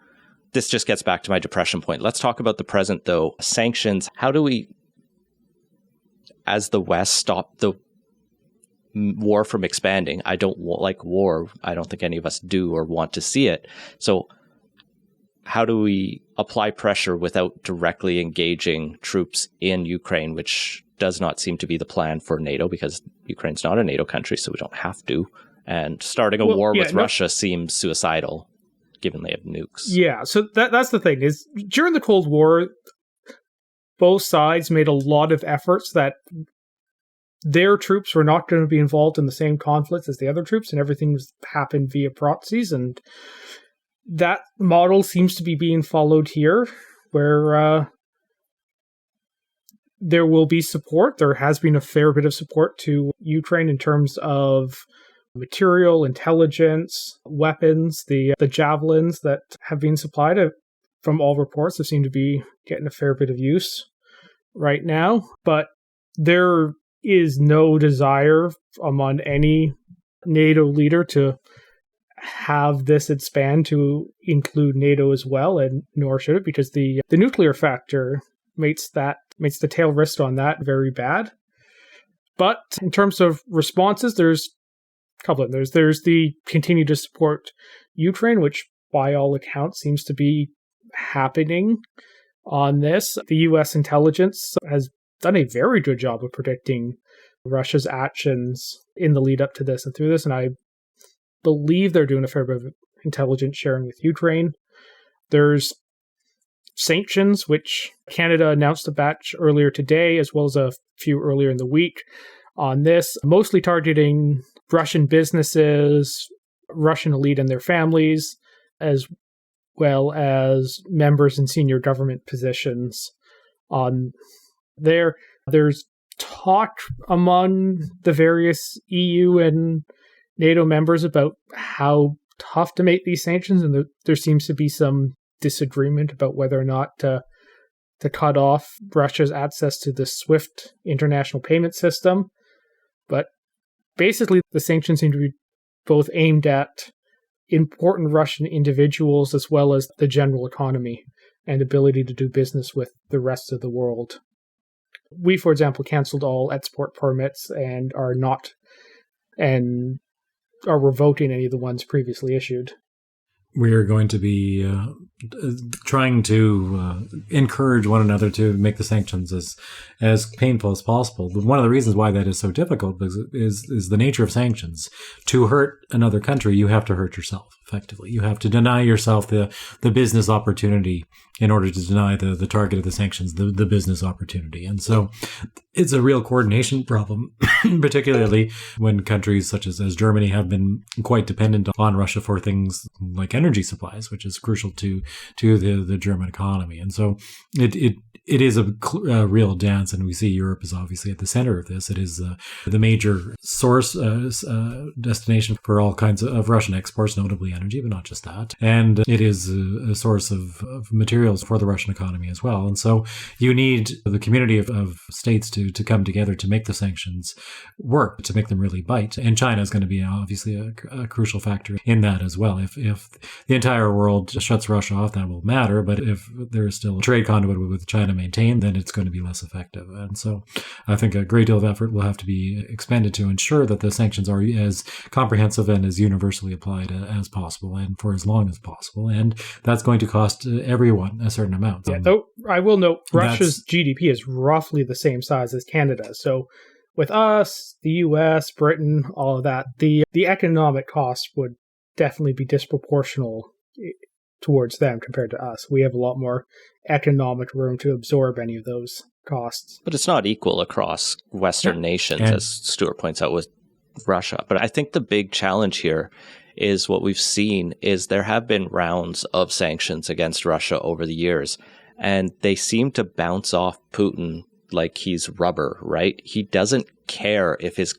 This just gets back to my depression point. Let's talk about the present, though. Sanctions. How do we, as the West, stop the war from expanding? I don't like war. I don't think any of us do or want to see it. So how do we apply pressure without directly engaging troops in Ukraine, which does not seem to be the plan for NATO, because Ukraine's not a NATO country, so we don't have to. And starting a war with Russia seems suicidal, given they have nukes. Yeah, so that's the thing, is during the Cold War, both sides made a lot of efforts that their troops were not going to be involved in the same conflicts as the other troops, and everything happened via proxies, and that model seems to be being followed here, where there will be support. There has been a fair bit of support to Ukraine in terms of material, intelligence, weapons. The javelins that have been supplied, from all reports, have seemed to be getting a fair bit of use right now. But there is no desire among any NATO leader to have this expand to include NATO as well, and nor should it, because the nuclear factor makes the tail risk on that very bad. But in terms of responses, there's a couple of them. There's the continue to support Ukraine, which by all accounts seems to be happening on this. The US intelligence has done a very good job of predicting Russia's actions in the lead up to this and through this, and I believe they're doing a fair bit of intelligence sharing with Ukraine. There's sanctions, which Canada announced a batch earlier today, as well as a few earlier in the week on this, mostly targeting Russian businesses, Russian elite and their families, as well as members in senior government positions on there. There's talk among the various EU and NATO members about how tough to make these sanctions, and there seems to be some disagreement about whether or not to cut off Russia's access to the SWIFT international payment system. But basically, the sanctions seem to be both aimed at important Russian individuals as well as the general economy and ability to do business with the rest of the world. We, for example, canceled all export permits and are revoking any of the ones previously issued. We are going to be trying to encourage one another to make the sanctions as painful as possible. But one of the reasons why that is so difficult is the nature of sanctions. To hurt another country, you have to hurt yourself, effectively. You have to deny yourself the business opportunity in order to deny the target of the sanctions, the business opportunity. And so it's a real coordination problem, particularly when countries such as Germany have been quite dependent on Russia for things like energy supplies, which is crucial to the German economy. And so it is a real dance, and we see Europe is obviously at the center of this. It is the major source destination for all kinds of Russian exports, notably energy, but not just that. And it is a source of materials for the Russian economy as well. And so you need the community of states to come together to make the sanctions work, to make them really bite. And China is going to be obviously a crucial factor in that as well. If the entire world shuts Russia off, that will matter. But if there is still a trade conduit with China maintained, then it's going to be less effective. And so I think a great deal of effort will have to be expended to ensure that the sanctions are as comprehensive and as universally applied as possible and for as long as possible. And that's going to cost everyone a certain amount. Yeah, though I will note Russia's GDP is roughly the same size as Canada. So with us, the US, Britain, all of that, the economic cost would definitely be disproportional towards them compared to us. We have a lot more economic room to absorb any of those costs. But it's not equal across Western nations, as Stuart points out with Russia. But I think the big challenge here is what we've seen is there have been rounds of sanctions against Russia over the years, and they seem to bounce off Putin like he's rubber, right? He doesn't care if his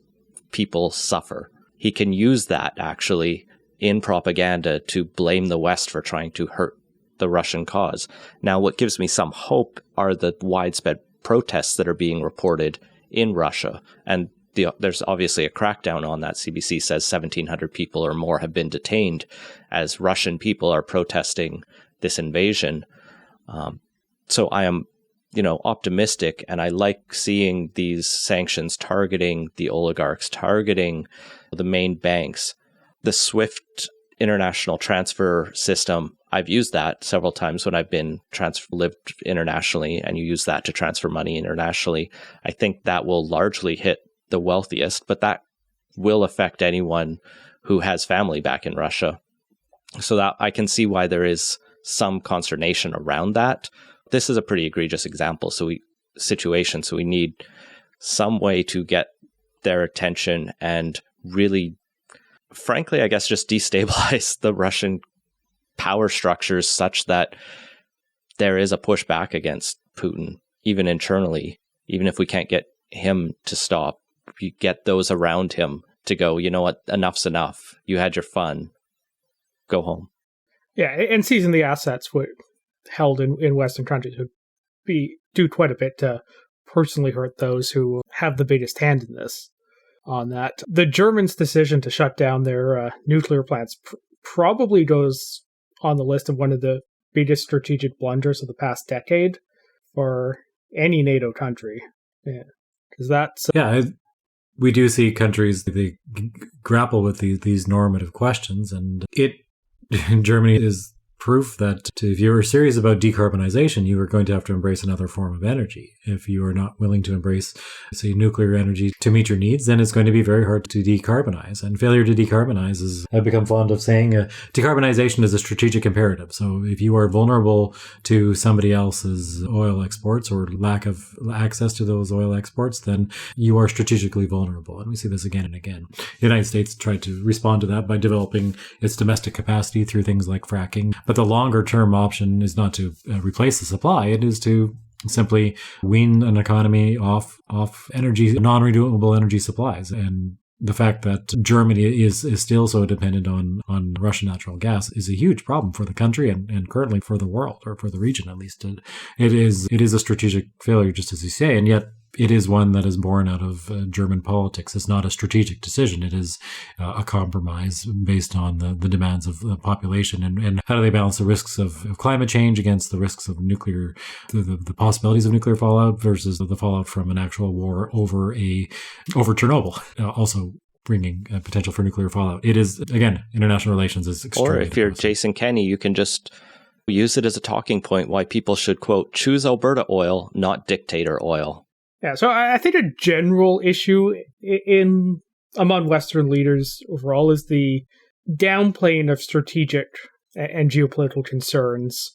people suffer. He can use that actually in propaganda to blame the West for trying to hurt the Russian cause. Now, what gives me some hope are the widespread protests that are being reported in Russia. And there's obviously a crackdown on that. CBC says 1,700 people or more have been detained as Russian people are protesting this invasion. So I am, optimistic, and I like seeing these sanctions targeting the oligarchs, targeting the main banks. The SWIFT international transfer system, I've used that several times when I've been lived internationally, and you use that to transfer money internationally. I think that will largely hit the wealthiest, but that will affect anyone who has family back in Russia. So that I can see why there is some consternation around that. This is a pretty egregious example. So we need some way to get their attention and really, frankly, I guess, just destabilize the Russian power structures such that there is a pushback against Putin, even internally. Even if we can't get him to stop, you get those around him to go, you know what, enough's enough. You had your fun. Go home. Yeah, and seizing the assets were held in Western countries would do quite a bit to personally hurt those who have the biggest hand in this. On that, the Germans' decision to shut down their nuclear plants probably goes on the list of one of the biggest strategic blunders of the past decade for any NATO country. Yeah, because that's we do see countries they grapple with these normative questions, and Germany is proof that if you are serious about decarbonization, you are going to have to embrace another form of energy. If you are not willing to embrace, say, nuclear energy to meet your needs, then it's going to be very hard to decarbonize. And failure to decarbonize is, I've become fond of saying, decarbonization is a strategic imperative. So if you are vulnerable to somebody else's oil exports or lack of access to those oil exports, then you are strategically vulnerable. And we see this again and again. The United States tried to respond to that by developing its domestic capacity through things like fracking. But the longer term option is not to replace the supply. It is to simply wean an economy off energy, non-renewable energy supplies. And the fact that Germany is still so dependent on Russian natural gas is a huge problem for the country and currently for the world, or for the region at least. It is a strategic failure, just as you say, and yet it is one that is born out of German politics. It's not a strategic decision. It is a compromise based on the demands of the population and how do they balance the risks of climate change against the risks of nuclear, the possibilities of nuclear fallout versus the fallout from an actual war over Chernobyl, also bringing potential for nuclear fallout. It is, again, international relations is extremely. Or if you're Jason Kenney, you can just use it as a talking point why people should, quote, choose Alberta oil, not dictator oil. Yeah, so I think a general issue among Western leaders overall is the downplaying of strategic and geopolitical concerns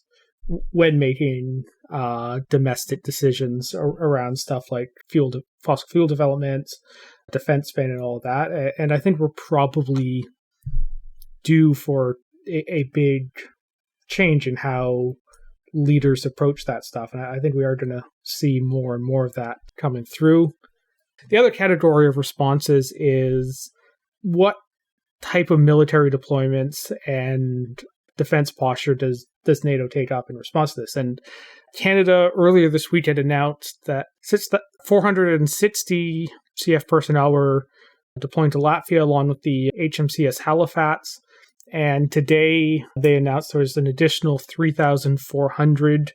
when making domestic decisions around stuff like fossil fuel development, defense spending, and all of that. And I think we're probably due for a big change in how leaders approach that stuff. And I think we are going to see more and more of that coming through. The other category of responses is what type of military deployments and defense posture does NATO take up in response to this? And Canada earlier this week had announced that since the 460 CF personnel were deploying to Latvia along with the HMCS Halifax. And today they announced there was an additional 3,400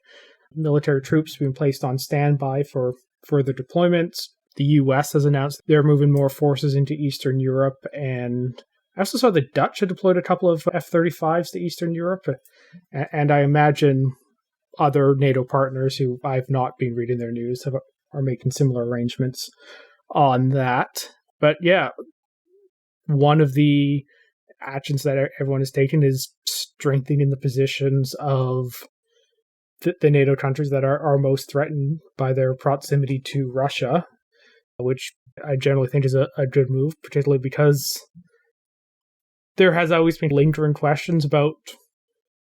military troops being placed on standby for further deployments. The US has announced they're moving more forces into Eastern Europe. And I also saw the Dutch had deployed a couple of F-35s to Eastern Europe. And I imagine other NATO partners who I've not been reading their news are making similar arrangements on that. But yeah, one of the actions that everyone has taken is strengthening the positions of the NATO countries that are most threatened by their proximity to Russia, which I generally think is a good move, particularly because there has always been lingering questions about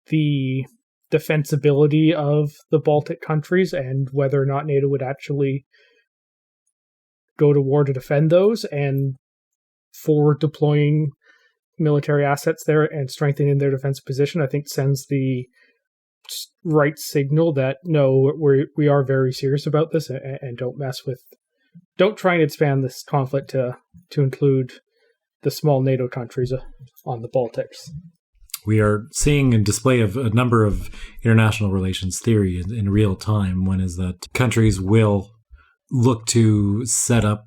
the defensibility of the Baltic countries and whether or not NATO would actually go to war to defend those, and for deploying military assets there and strengthening their defensive position, I think sends the right signal that no, we are very serious about this and don't try and expand this conflict to include the small NATO countries on the Baltics. We are seeing a display of a number of international relations theory in real time. One is that countries will look to set up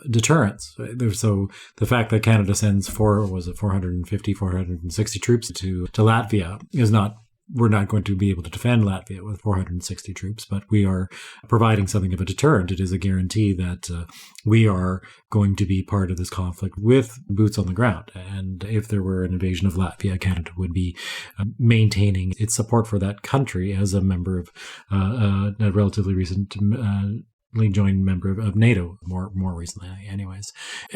deterrence. So the fact that Canada sends 450, 460 troops to Latvia is not, we're not going to be able to defend Latvia with 460 troops, but we are providing something of a deterrent. It is a guarantee that we are going to be part of this conflict with boots on the ground. And if there were an invasion of Latvia, Canada would be maintaining its support for that country as a member of a relatively recent joined member of NATO, more recently anyways.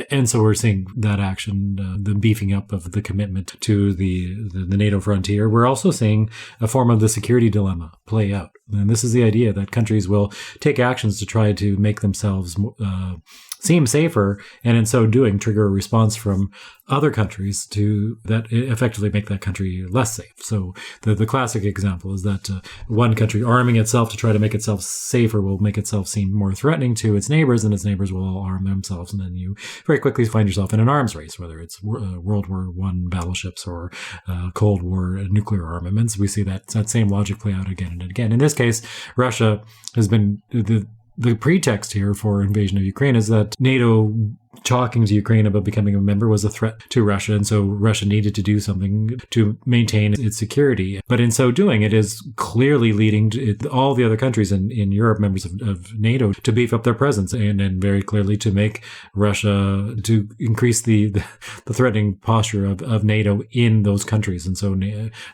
And so we're seeing that action, the beefing up of the commitment to the NATO frontier. We're also seeing a form of the security dilemma play out. And this is the idea that countries will take actions to try to make themselves seem safer, and in so doing trigger a response from other countries to that effectively make that country less safe. So the classic example is that one country arming itself to try to make itself safer will make itself seem more threatening to its neighbors, and its neighbors will all arm themselves, and then you very quickly find yourself in an arms race, whether it's World War I battleships or Cold War nuclear armaments. We see that same logic play out again and again. In this case, Russia has been the pretext here for invasion of Ukraine is that NATO talking to Ukraine about becoming a member was a threat to Russia, and so Russia needed to do something to maintain its security. But in so doing, it is clearly leading to all the other countries in Europe, members of NATO, to beef up their presence and very clearly to make Russia, to increase the threatening posture of NATO in those countries. And so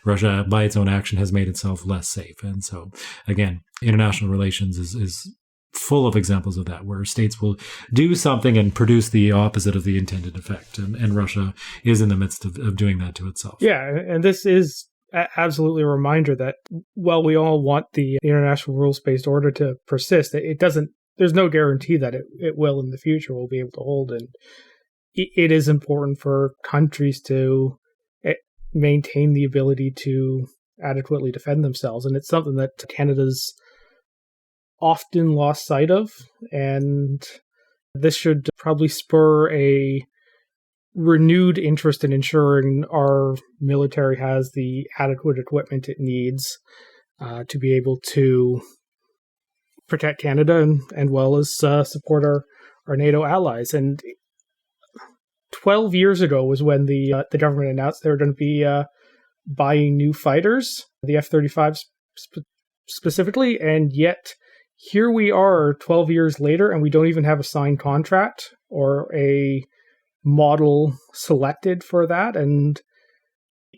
Russia, by its own action, has made itself less safe. And so, again, international relations is full of examples of that, where states will do something and produce the opposite of the intended effect. And Russia is in the midst of doing that to itself. Yeah, and this is absolutely a reminder that while we all want the international rules-based order to persist, there's no guarantee that it will in the future, will be able to hold. And it is important for countries to maintain the ability to adequately defend themselves. And it's something that Canada's often lost sight of, and this should probably spur a renewed interest in ensuring our military has the adequate equipment it needs to be able to protect Canada and well as support our NATO allies. And 12 years ago was when the government announced they were going to be buying new fighters, the F-35 specifically, and yet here we are 12 years later, and we don't even have a signed contract or a model selected for that. And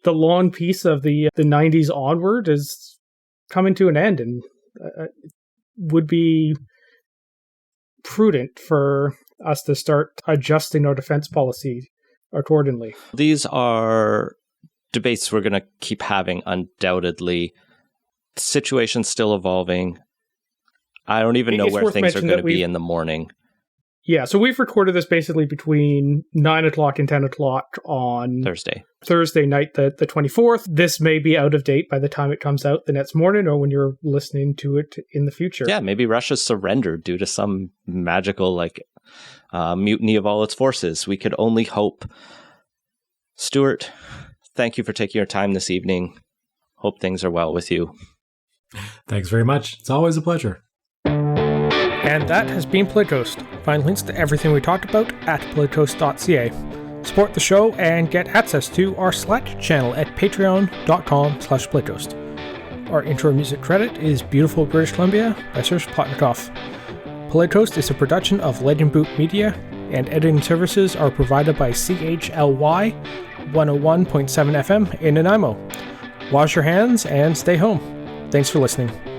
the long piece of the 90s onward is coming to an end, and would be prudent for us to start adjusting our defense policy accordingly. These are debates we're going to keep having, undoubtedly. The situation's still evolving. I don't even know where things are going to be in the morning. Yeah, so we've recorded this basically between 9 o'clock and 10 o'clock on Thursday night, the 24th. This may be out of date by the time it comes out the next morning or when you're listening to it in the future. Yeah, maybe Russia surrendered due to some magical mutiny of all its forces. We could only hope. Stuart, thank you for taking your time this evening. Hope things are well with you. Thanks very much. It's always a pleasure. And that has been Playtoast. Find links to everything we talked about at playtoast.ca. Support the show and get access to our Slack channel at patreon.com/playtoast. Our intro music credit is Beautiful British Columbia by Serge Plotnikov. Playtoast is a production of Legend Boot Media, and editing services are provided by CHLY 101.7 FM in Nanaimo. Wash your hands and stay home. Thanks for listening.